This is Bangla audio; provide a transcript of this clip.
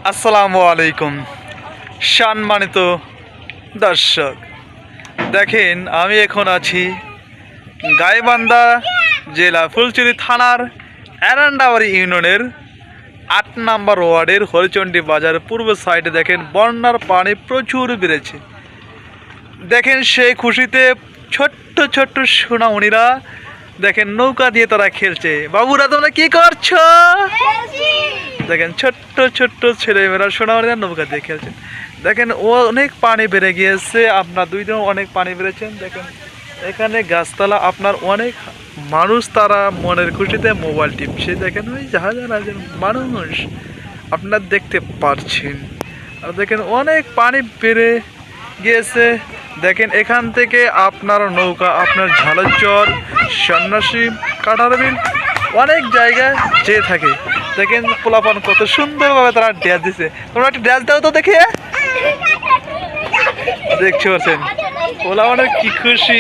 আসসালামু আলাইকুম সম্মানিত দর্শক, দেখেন আমি এখন আছি গাইবান্ধা জেলা ফুলছড়ি থানার এরান্ডাবাড়ি ইউনিয়নের ৮ নম্বর ওয়ার্ডের হরিচণ্ডী বাজার পূর্ব সাইডে। দেখেন বন্যার পানি প্রচুর বেড়েছে। দেখেন সেই খুশিতে ছোট্ট ছোট্ট সোনামণিরা দেখেন নৌকা দিয়ে তারা খেলছে। বাবুরা তোমরা কি করছো? দেখেন ছোট্ট ছোট্ট ছেলেমেয়েরা সোনামণিরা নৌকা দিয়ে খেলছে। দেখেন অনেক পানি বেড়ে গিয়েছে, আপনার দুই দিন অনেক পানি বেড়েছেন। দেখেন এখানে গাছতলা, আপনার অনেক মানুষ তারা মনের খুশিতে মোবাইল টিপছে। দেখেন ওই হাজার হাজার মানুষ আপনার দেখতে পাচ্ছেন। আর দেখেন অনেক পানি বেড়ে গিয়েছে। দেখেন এখান থেকে আপনার নৌকা আপনার ঝালচর, সন্ন্যাসী, কাটারবিল অনেক জায়গায় যেয়ে থাকে। দেখেন পোলাপান কত সুন্দরভাবে তারা ড্যান্স দিছে। তোমরা একটা ড্যান্স দাও তো দেখে। দেখতে পাচ্ছেন পোলাপানের কি খুশি।